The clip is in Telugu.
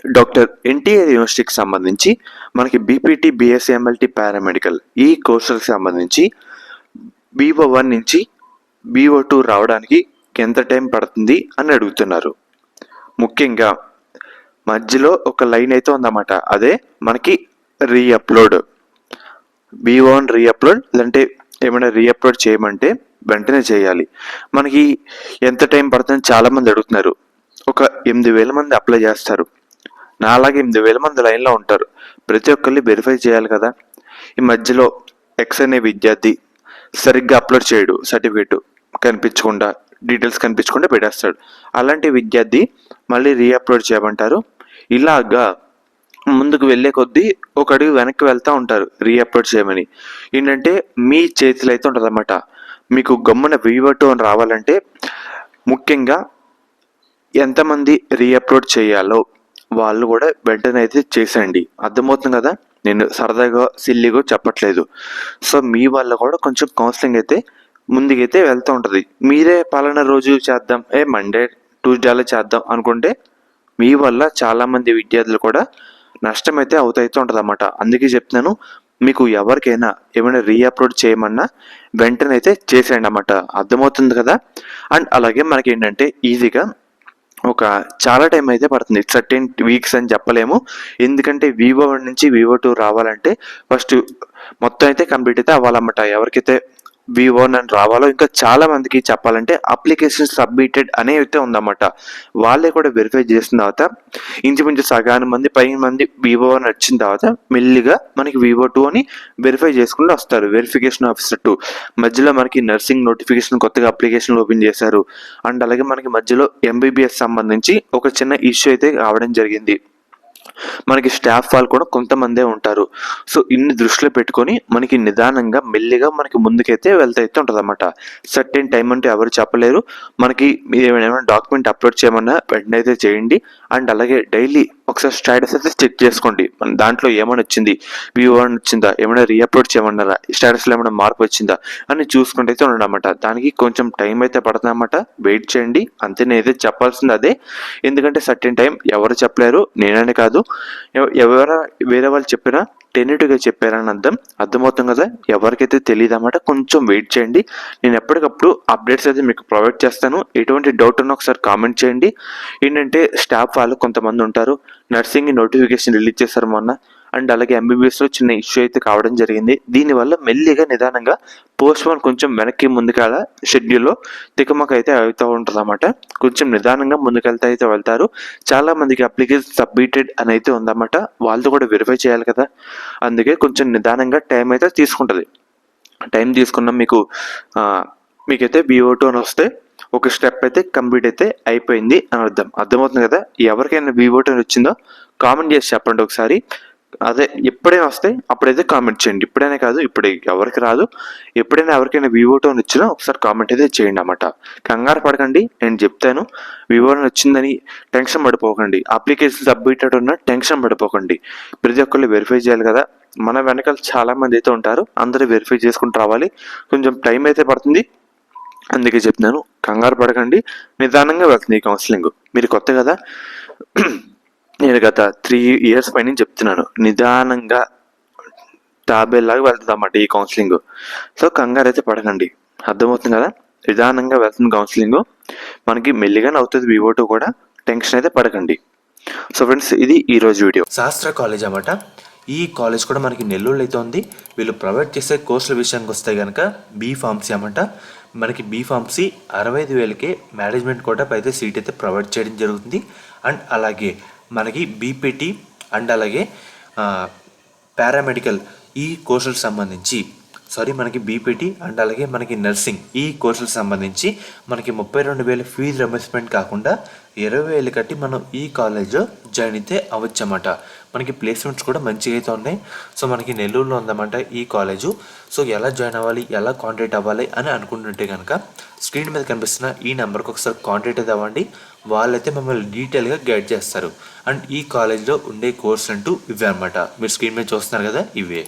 డాక్టర్ ఎన్టీఆర్ యూనివర్సిటీకి సంబంధించి మనకి బీపీటీ, బీఎస్సీ, ఎంఎల్టీ, పారామెడికల్ ఈ కోర్సులకు సంబంధించి BO1 నుంచి BO2 రావడానికి ఎంత టైం పడుతుంది అని అడుగుతున్నారు. ముఖ్యంగా మధ్యలో ఒక లైన్ అయితే ఉందన్నమాట. అదే మనకి రీఅప్లోడ్. BO1 రీఅప్లోడ్, లేదంటే ఏమైనా రీఅప్లోడ్ చేయమంటే వెంటనే చేయాలి. మనకి ఎంత టైం పడుతుందని చాలామంది అడుగుతున్నారు. ఒక 8,000 మంది అప్లై చేస్తారు. నాలాగే 8,000 మంది లైన్లో ఉంటారు. ప్రతి ఒక్కరిని వెరిఫై చేయాలి కదా. ఈ మధ్యలో ఎక్స్ అనే విద్యార్థి సరిగ్గా అప్లోడ్ చేయడు, సర్టిఫికేట్ కనిపించకుండా, డీటెయిల్స్ కనిపించకుండా పెట్టేస్తాడు. అలాంటి విద్యార్థి మళ్ళీ రీఅప్లోడ్ చేయమంటారు. ఇలాగా ముందుకు వెళ్ళే కొద్దీ ఒక అడుగు వెనక్కి వెళ్తూ ఉంటారు రీఅప్లోడ్ చేయమని. ఏంటంటే మీ చేతిలో అయితే ఉంటుంది అన్నమాట. మీకు గమ్మున BO2 అని రావాలంటే ముఖ్యంగా ఎంతమంది రీఅప్లోడ్ చేయాలో వాళ్ళు కూడా వెంటనే అయితే చేసేయండి. అర్థమవుతుంది కదా, నేను సరదాగా సిల్లీగా చెప్పట్లేదు. సో మీ వల్ల కూడా కొంచెం కౌన్సిలింగ్ అయితే ముందుకైతే వెళ్తూ ఉంటుంది. మీరే పాలన రోజు చేద్దాం, మండే ట్యూస్డేలో చేద్దాం అనుకుంటే మీ వల్ల చాలామంది విద్యార్థులు కూడా నష్టం అయితే అవుతూ ఉంటుంది అన్నమాట. అందుకే చెప్తున్నాను, మీకు ఎవరికైనా ఏమైనా రీఅప్లోడ్ చేయమన్నా వెంటనే అయితే చేసేయండి అన్నమాట. అర్థమవుతుంది కదా. అండ్ అలాగే మనకి ఏంటంటే ఈజీగా ఒక చాలా టైం అయితే పడుతుంది. 13 వీక్స్ అని చెప్పలేము. ఎందుకంటే BO1 నుంచి BO2 రావాలంటే ఫస్ట్ మొత్తం అయితే కంప్లీట్ అయితే అవ్వాలన్నమాట. ఎవరికైతే BO1 అని రావాలో ఇంకా చాలా మందికి చెప్పాలంటే అప్లికేషన్ సబ్మిటెడ్ అనే అయితే ఉందన్నమాట. వాళ్ళే కూడా వెరిఫై చేసిన తర్వాత ఇంచుమించు సగాని మంది, 10 మంది BO1 వచ్చిన తర్వాత మెల్లిగా మనకి BO2 అని వెరిఫై చేసుకుంటూ వస్తారు. వెరిఫికేషన్ ఆఫీసర్ 2 మధ్యలో మనకి నర్సింగ్ నోటిఫికేషన్ కొత్తగా అప్లికేషన్ ఓపెన్ చేశారు. అండ్ అలాగే మనకి మధ్యలో MBBS సంబంధించి ఒక చిన్న ఇష్యూ అయితే రావడం జరిగింది. మనకి స్టాఫ్ వాళ్ళు కూడా కొంతమందే ఉంటారు. సో ఇన్ని దృష్టిలో పెట్టుకొని మనకి నిదానంగా మెల్లిగా మనకి ముందుకైతే వెళ్తైతే ఉంటుంది అన్నమాట. సర్టెన్ టైం అంటే ఎవరు చెప్పలేరు. మనకి మీరు ఏమైనా డాక్యుమెంట్ అప్లోడ్ చేయమన్నా వెంటనే అయితే చేయండి. అండ్ అలాగే డైలీ ఒకసారి స్టేటస్ అయితే చెక్ చేసుకోండి. మన దాంట్లో ఏమైనా వచ్చింది, BO1 వచ్చిందా, ఏమైనా రీఅప్లోడ్ చేయమన్నారా, స్టేటస్లో ఏమైనా మార్పు వచ్చిందా అని చూసుకుంటూ అయితే ఉండండి అన్నమాట. దానికి కొంచెం టైం అయితే పడుతుంది అన్నమాట. వెయిట్ చేయండి అంతే. నేనైతే చెప్పాల్సింది అదే. ఎందుకంటే సర్టెన్ టైం ఎవరు చెప్పలేరు, నేననే కాదు, ఎవరైనా వేరే వాళ్ళు చెప్పినా టెన్యూటీగా చెప్పారని అర్థమవుతుంది కదా. ఎవరికైతే తెలియదు అన్నమాట, కొంచెం వెయిట్ చేయండి. నేను ఎప్పటికప్పుడు అప్డేట్స్ అయితే మీకు ప్రొవైడ్ చేస్తాను. ఎటువంటి డౌట్ ఉన్నా ఒకసారి కామెంట్ చేయండి. ఏంటంటే స్టాఫ్ వాళ్ళు కొంతమంది ఉంటారు, నర్సింగ్ నోటిఫికేషన్ రిలీజ్ చేశారు మొన్న. అండ్ అలాగే MBBSలో చిన్న ఇష్యూ అయితే కావడం జరిగింది. దీనివల్ల మెల్లిగా నిదానంగా పోస్ట్పోన్ కొంచెం వెనక్కి ముందుకెళ్ళ షెడ్యూల్లో తికమక అయితే అవుతూ ఉంటుంది అన్నమాట. కొంచెం నిదానంగా ముందుకెళ్తా అయితే వెళ్తారు. చాలా మందికి అప్లికేషన్ సబ్మిటెడ్ అని అయితే ఉందన్నమాట. వాళ్ళతో కూడా వెరిఫై చేయాలి కదా. అందుకే కొంచెం నిదానంగా టైం అయితే తీసుకుంటుంది. టైం తీసుకున్న మీకైతే BO2 అని వస్తే ఒక స్టెప్ అయితే కంప్లీట్ అయితే అయిపోయింది అని అర్థమవుతుంది కదా. ఎవరికైనా BO2 వచ్చిందో కామెంట్ చేసి చెప్పండి ఒకసారి. అదే ఎప్పుడైనా వస్తే అప్పుడైతే కామెంట్ చేయండి. ఇప్పుడైనా కాదు, ఇప్పుడు ఎవరికి రాదు, ఎప్పుడైనా ఎవరికైనా BO2 వచ్చినా ఒకసారి కామెంట్ అయితే చేయండి అన్నమాట. కంగారు పడకండి, నేను చెప్తాను. BO1 వచ్చిందని టెన్షన్ పడిపోకండి, అప్లికేషన్ సబ్మిటెడ్ ఉన్న టెన్షన్ పడిపోకండి. ప్రతి ఒక్కళ్ళు వెరిఫై చేయాలి కదా. మన వెనకాల చాలా మంది అయితే ఉంటారు, అందరూ వెరిఫై చేసుకుంటూ రావాలి. కొంచెం టైం అయితే పడుతుంది. అందుకే చెప్తున్నాను, కంగారు పడకండి, నిదానంగా వెళ్తుంది ఈ కౌన్సిలింగ్. మీరు కొత్త కదా, నేను గత 3 years పైన చెప్తున్నాను, నిదానంగా తాబేలాగా వెళ్తుంది అన్నమాట ఈ కౌన్సిలింగ్. సో కంగారు అయితే పడకండి, అర్థమవుతుంది కదా. నిదానంగా వెళ్తుంది కౌన్సిలింగ్, మనకి మెల్లిగానే అవుతుంది BO2 కూడా. టెన్షన్ అయితే పడకండి. సో ఫ్రెండ్స్, ఇది ఈరోజు వీడియో. శాస్త్ర కాలేజ్ అన్నమాట. ఈ కాలేజ్ కూడా మనకి నెల్లూరులో అయితే ఉంది. వీళ్ళు ప్రొవైడ్ చేసే కోర్సుల విషయానికి వస్తే కనుక B.Pharmacy అన్నమాట. మనకి B.Pharmacy 65,000కే మేనేజ్మెంట్ కోటాపై అయితే సీట్ అయితే ప్రొవైడ్ చేయడం జరుగుతుంది. అండ్ అలాగే మనకి BPT అండ్ అలాగే పారామెడికల్ ఈ కోర్సులకు సంబంధించి మనకి BPT అండ్ అలాగే మనకి నర్సింగ్ ఈ కోర్సులకు సంబంధించి మనకి 32,000 ఫీజు రియంబర్స్మెంట్ కాకుండా 20,000 కట్టి మనం ఈ కాలేజ్లో జాయిన్ అయితే అవ్వచ్చు అన్నమాట. మనకి ప్లేస్మెంట్స్ కూడా మంచిగా అయితే ఉన్నాయి. సో మనకి నెల్లూరులో ఉందన్నమాట ఈ కాలేజు. సో ఎలా జాయిన్ అవ్వాలి, ఎలా కాంటాక్ట్ అవ్వాలి అని అనుకుంటుంటే కనుక స్క్రీన్ మీద కనిపిస్తున్న ఈ నెంబర్కి ఒకసారి కాంటాక్ట్ అయితే అవ్వండి. వాళ్ళైతే మమ్మల్ని డీటెయిల్గా గైడ్ చేస్తారు. అండ్ ఈ కాలేజ్లో ఉండే కోర్స్ అంటూ ఇవే అన్నమాట. మీరు స్క్రీన్ మీద చూస్తున్నారు కదా, ఇవే.